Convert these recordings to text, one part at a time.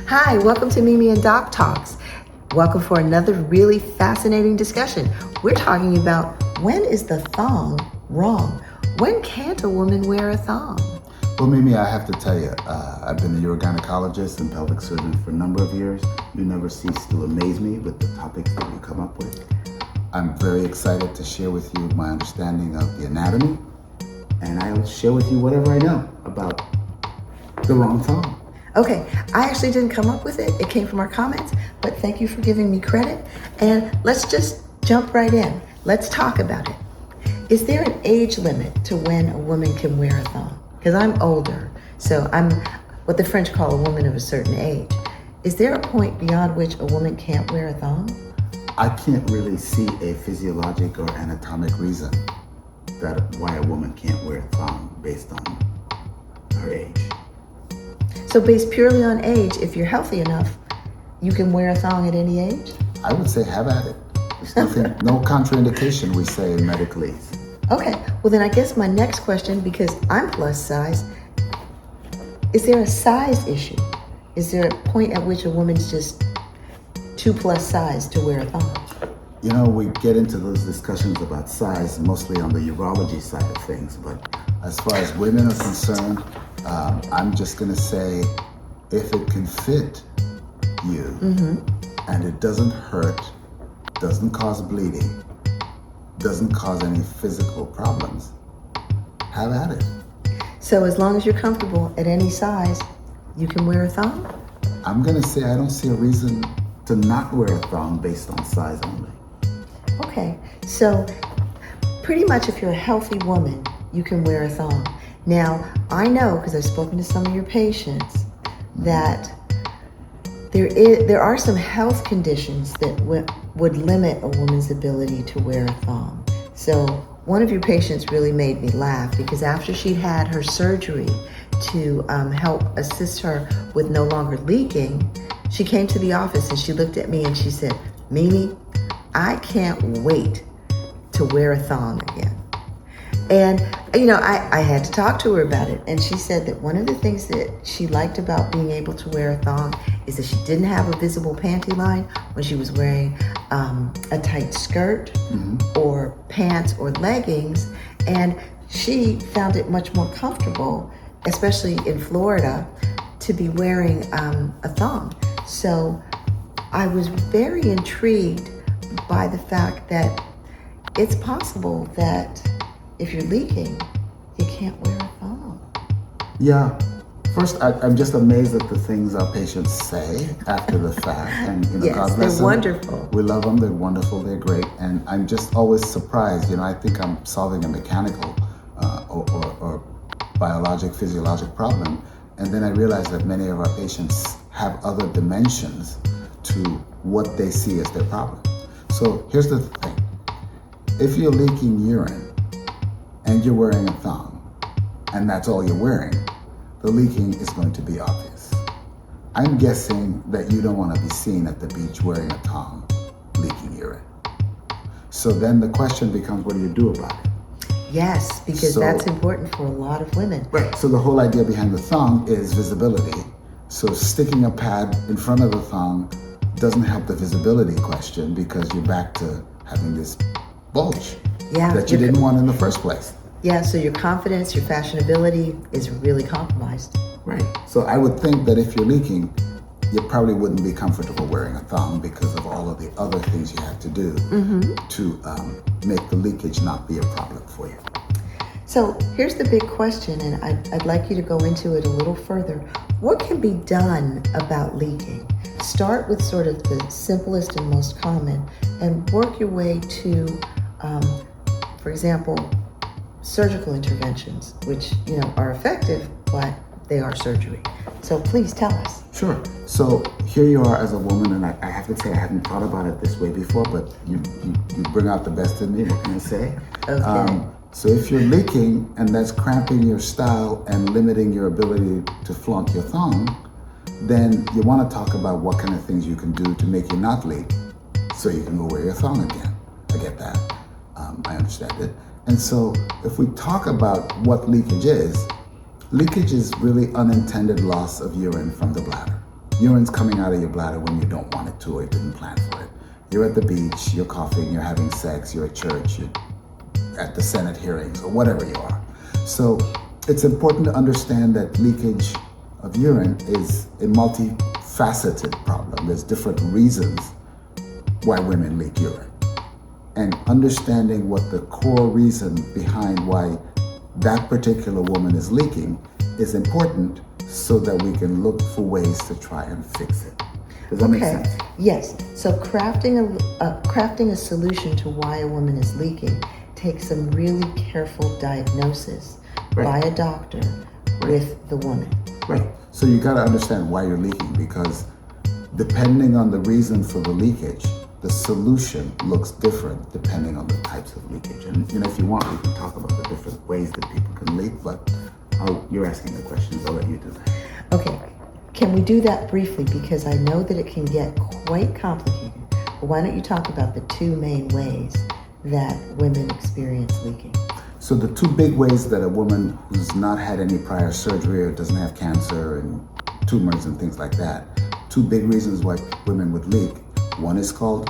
Hi, welcome to Mimi and Doc Talks. Welcome for another really fascinating discussion. We're talking about when is the thong wrong? When can't a woman wear a thong? Well, Mimi, I have to tell you, I've been a urogynecologist and pelvic surgeon for a number of years. You never cease to amaze me with the topics that you come up with. I'm very excited to share with you my understanding of the anatomy, and I'll share with you whatever I know about the wrong thong. Okay, I actually didn't come up with it. It came from our comments, but thank you for giving me credit. And let's just jump right in. Let's talk about it. Is there an age limit to when a woman can wear a thong? Because I'm older, so I'm what the French call a woman of a certain age. Is there a point beyond which a woman can't wear a thong? I can't really see a physiologic or anatomic reason that why a woman can't wear a thong based on her age. So based purely on age, if you're healthy enough, you can wear a thong at any age? I would say have at it. There's nothing, no contraindication, we say medically. Okay, well then I guess my next question, because I'm plus size, is there a size issue? Is there a point at which a woman's just too plus size to wear a thong? You know, we get into those discussions about size mostly on the urology side of things, but as far as women are concerned, I'm just gonna say, if it can fit you and it doesn't hurt, doesn't cause bleeding, doesn't cause any physical problems, have at it. So as long as you're comfortable at any size, you can wear a thong? I'm gonna say I don't see a reason to not wear a thong based on size only. Okay, so pretty much if you're a healthy woman, you can wear a thong. Now, I know, because I've spoken to some of your patients, that there are some health conditions that would limit a woman's ability to wear a thong. So one of your patients really made me laugh because after she'd had her surgery to help assist her with no longer leaking, she came to the office and she looked at me and she said, "Mimi, I can't wait to wear a thong again." And, you know, I had to talk to her about it. And she said that one of the things that she liked about being able to wear a thong is that she didn't have a visible panty line when she was wearing a tight skirt or pants or leggings. And she found it much more comfortable, especially in Florida, to be wearing a thong. So I was very intrigued by the fact that it's possible that if you're leaking, you can't wear a thong. Yeah. First, I'm just amazed at the things our patients say after the fact. And, you know, Yes, God they're bless them. wonderful. We love them. They're wonderful. They're great. And I'm just always surprised. You know, I think I'm solving a mechanical or biologic, physiologic problem. And then I realize that many of our patients have other dimensions to what they see as their problem. So here's the thing. If you're leaking urine and you're wearing a thong, and that's all you're wearing, the leaking is going to be obvious. I'm guessing that you don't want to be seen at the beach wearing a thong, leaking urine. So then the question becomes, what do you do about it? Yes, because that's important for a lot of women. Right, so the whole idea behind the thong is visibility. So sticking a pad in front of the thong doesn't help the visibility question because you're back to having this bulge that you didn't want in the first place. Yeah, so your confidence, your fashionability is really compromised. Right. So I would think that if you're leaking, you probably wouldn't be comfortable wearing a thong because of all of the other things you have to do to make the leakage not be a problem for you. So here's the big question, and I'd like you to go into it a little further. What can be done about leaking? Start with sort of the simplest and most common and work your way to, for example, surgical interventions, which, you know, are effective, but they are surgery. So please tell us. Sure. So here you are as a woman, and I have to say I hadn't thought about it this way before, but you bring out the best in me. What can I say? Okay. So if you're leaking and that's cramping your style and limiting your ability to flaunt your thong, then you want to talk about what kind of things you can do to make you not leak so you can go wear your thong again. I get that. I understand it. And so if we talk about what leakage is really unintended loss of urine from the bladder. Urine's coming out of your bladder when you don't want it to or you didn't plan for it. You're at the beach, you're coughing, you're having sex, you're at church, you're at the Senate hearings, or whatever you are. So it's important to understand that leakage of urine is a multifaceted problem. There's different reasons why women leak urine. And understanding what the core reason behind why that particular woman is leaking is important so that we can look for ways to try and fix it. Does that make sense? Yes. So crafting a solution to why a woman is leaking takes some really careful diagnosis by a doctor with the woman. Right. So you got to understand why you're leaking, because depending on the reason for the leakage, the solution looks different depending on the types of leakage. And if you want, we can talk about the different ways that people can leak, but you're asking the questions, I'll let you do that. Okay. Can we do that briefly? Because I know that it can get quite complicated. But why don't you talk about the two main ways that women experience leaking? So the two big ways that a woman who's not had any prior surgery or doesn't have cancer and tumors and things like that, two big reasons why women would leak. One is called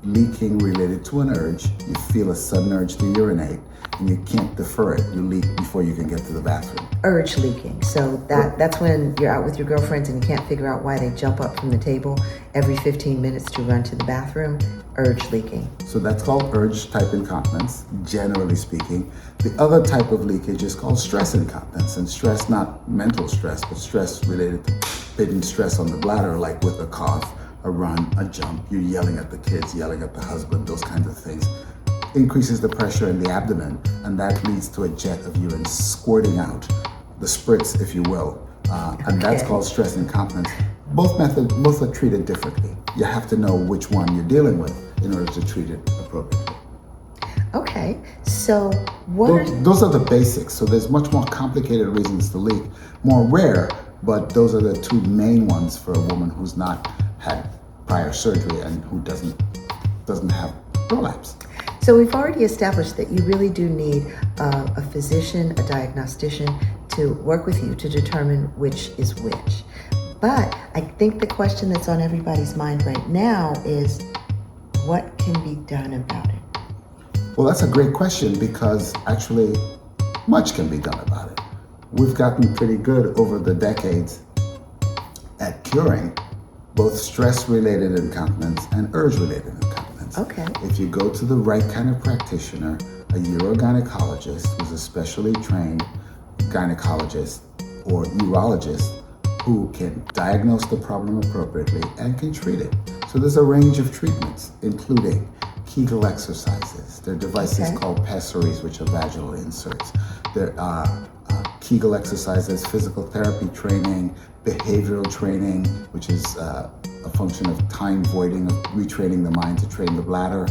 leaking related to an urge. You feel a sudden urge to urinate and you can't defer it. You leak before you can get to the bathroom. Urge leaking. So that's when you're out with your girlfriends and you can't figure out why they jump up from the table every 15 minutes to run to the bathroom. Urge leaking. So that's called urge type incontinence, generally speaking. The other type of leakage is called stress incontinence, and stress, not mental stress, but stress related to hidden stress on the bladder, like with a cough, a run, a jump, you're yelling at the kids, yelling at the husband, those kinds of things. Increases the pressure in the abdomen, and that leads to a jet of urine squirting out, the spritz, if you will. And that's called stress incontinence. Both are treated differently. You have to know which one you're dealing with in order to treat it appropriately. Okay, so those are the basics. So there's much more complicated reasons to leak, more rare, but those are the two main ones for a woman who's not had prior surgery and who doesn't have prolapse. So we've already established that you really do need a physician, a diagnostician to work with you to determine which is which. But I think the question that's on everybody's mind right now is, what can be done about it? Well, that's a great question, because actually much can be done about it. We've gotten pretty good over the decades at curing both stress-related incontinence and urge-related incontinence. Okay. If you go to the right kind of practitioner, a urogynecologist who's a specially trained gynecologist or urologist who can diagnose the problem appropriately and can treat it. So there's a range of treatments, including Kegel exercises. There are devices called pessaries, which are vaginal inserts. There are Kegel exercises, physical therapy training, behavioral training, which is a function of time voiding, of retraining the mind to train the bladder.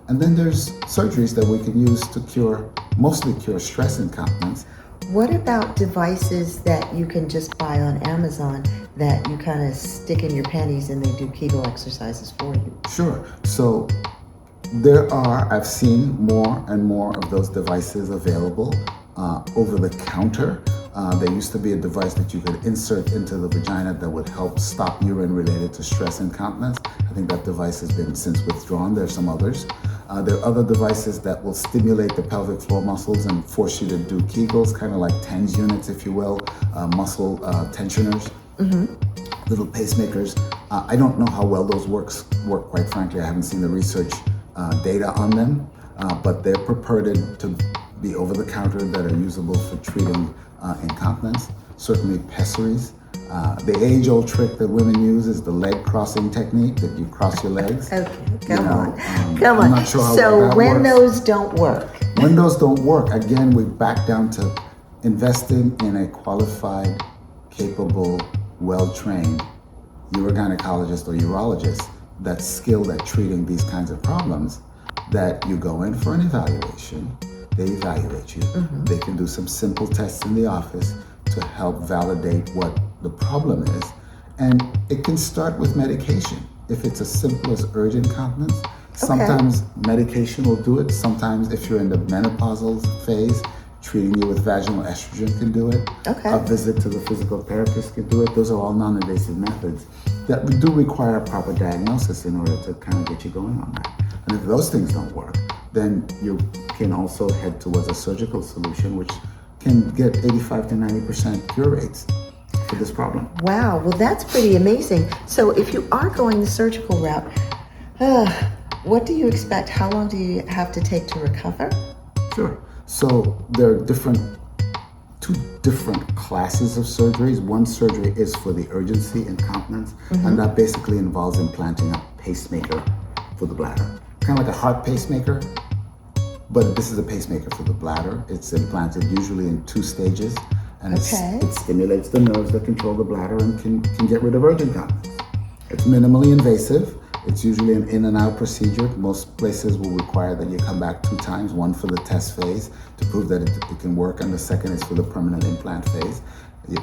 And then there's surgeries that we can use to mostly cure stress incontinence. What about devices that you can just buy on Amazon that you kind of stick in your panties and they do Kegel exercises for you? Sure. So I've seen more and more of those devices available over the counter. There used to be a device that you could insert into the vagina that would help stop urine related to stress incontinence. I think that device has been since withdrawn. There are some others. There are other devices that will stimulate the pelvic floor muscles and force you to do Kegels, kind of like TENS units, if you will, muscle tensioners, little pacemakers. I don't know how well those work, quite frankly. I haven't seen the research data on them, but they're purported to be over the counter that are usable for treating incontinence. Certainly pessaries. The age-old trick that women use is the leg crossing technique, that you cross your legs. Okay, come on. I'm not sure how so well that when works. those don't work? When those don't work, again, we back down to investing in a qualified, capable, well-trained urogynecologist or urologist that's skilled at treating these kinds of problems, that you go in for an evaluation. They evaluate you. They can do some simple tests in the office to help validate what the problem is. And it can start with medication. If it's as simple as urge incontinence, sometimes medication will do it. Sometimes if you're in the menopausal phase, Treating you with vaginal estrogen can do it. Okay. A visit to the physical therapist can do it. Those are all non-invasive methods that do require a proper diagnosis in order to kind of get you going on that. And if those things don't work, then you can also head towards a surgical solution, which can get 85 to 90% cure rates for this problem. Wow, well, that's pretty amazing. So if you are going the surgical route, what do you expect? How long do you have to take to recover? Sure. So there are two different classes of surgeries. One surgery is for the urgency incontinence, and that basically involves implanting a pacemaker for the bladder. Kind of like a heart pacemaker, but this is a pacemaker for the bladder. It's implanted usually in 2 stages, and it stimulates the nerves that control the bladder and can get rid of urgent incontinence. It's minimally invasive. It's usually an in and out procedure. Most places will require that you come back 2 times, one for the test phase to prove that it can work, and the second is for the permanent implant phase.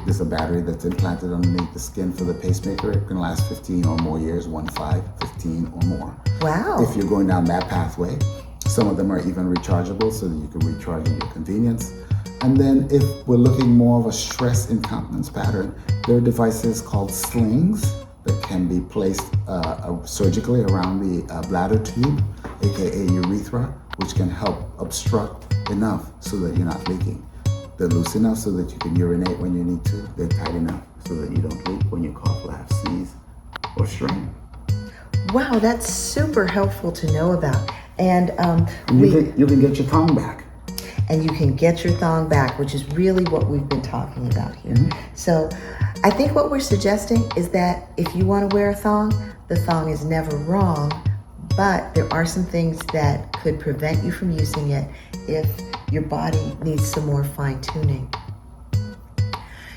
There's a battery that's implanted underneath the skin for the pacemaker. It can last 15 or more years, 15 or more. Wow. If you're going down that pathway, some of them are even rechargeable so that you can recharge at your convenience. And then if we're looking more of a stress incontinence pattern, there are devices called slings that can be placed surgically around the bladder tube, aka urethra, which can help obstruct enough so that you're not leaking. They're loose enough so that you can urinate when you need to. They're tight enough so that you don't leak when you cough, laugh, sneeze, or strain. Wow, that's super helpful to know about. And you can get your tongue back. And you can get your thong back, which is really what we've been talking about here. So I think what we're suggesting is that if you want to wear a thong, the thong is never wrong, but there are some things that could prevent you from using it if your body needs some more fine tuning.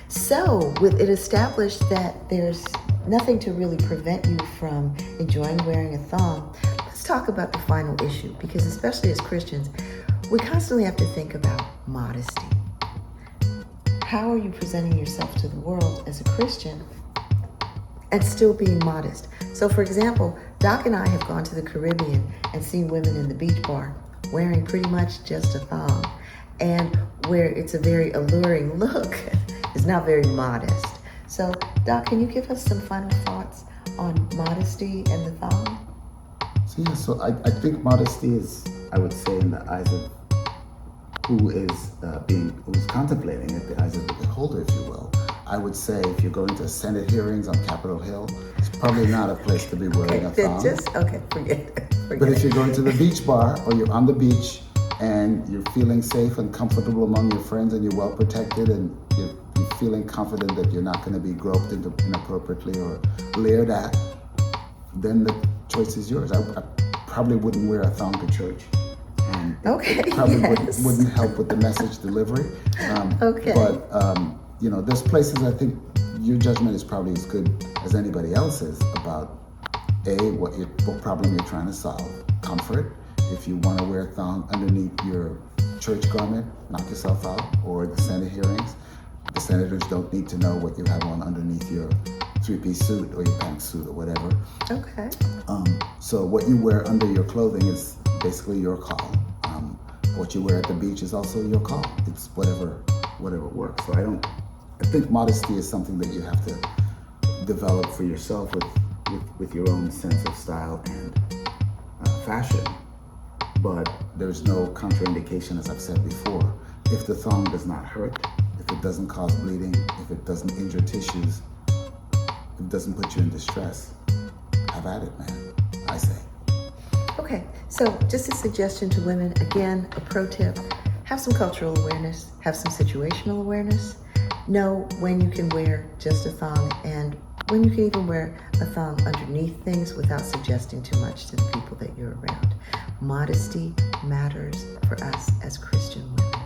So with it established that there's nothing to really prevent you from enjoying wearing a thong, let's talk about the final issue, because especially as Christians, we constantly have to think about modesty. How are you presenting yourself to the world as a Christian and still being modest? So for example, Doc and I have gone to the Caribbean and seen women in the beach bar wearing pretty much just a thong, and where it's a very alluring look, it's not very modest. So Doc, can you give us some final thoughts on modesty and the thong? So I think modesty is, I would say, in the eyes of who's contemplating it, the eyes of the beholder, if you will. I would say if you're going to Senate hearings on Capitol Hill, it's probably not a place to be wearing a thong. Forget it. But if you're going to the beach bar, or you're on the beach and you're feeling safe and comfortable among your friends, and you're well protected, and you're feeling confident that you're not going to be groped into inappropriately or leered at, then the choice is yours. I probably wouldn't wear a thong to church. And it probably wouldn't help with the message delivery. But there's places, I think your judgment is probably as good as anybody else's about what problem you're trying to solve. Comfort. If you want to wear a thong underneath your church garment, knock yourself out. Or the Senate hearings, the senators don't need to know what you have on underneath your 3-piece suit or your pantsuit or whatever. Okay. So what you wear under your clothing is basically your call. What you wear at the beach is also your call. It's whatever works. So I think modesty is something that you have to develop for yourself with your own sense of style and fashion. But there's no contraindication, as I've said before. If the thong does not hurt, if it doesn't cause bleeding, if it doesn't injure tissues, if it doesn't put you in distress, have at it, man, I say. Okay, so just a suggestion to women, again, a pro tip, have some cultural awareness, have some situational awareness, know when you can wear just a thong and when you can even wear a thong underneath things without suggesting too much to the people that you're around. Modesty matters for us as Christian women.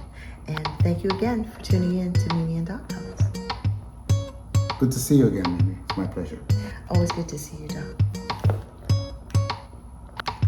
And thank you again for tuning in to Mimi and Doc Talks. Good to see you again, Mimi. It's my pleasure. Always good to see you, Doc.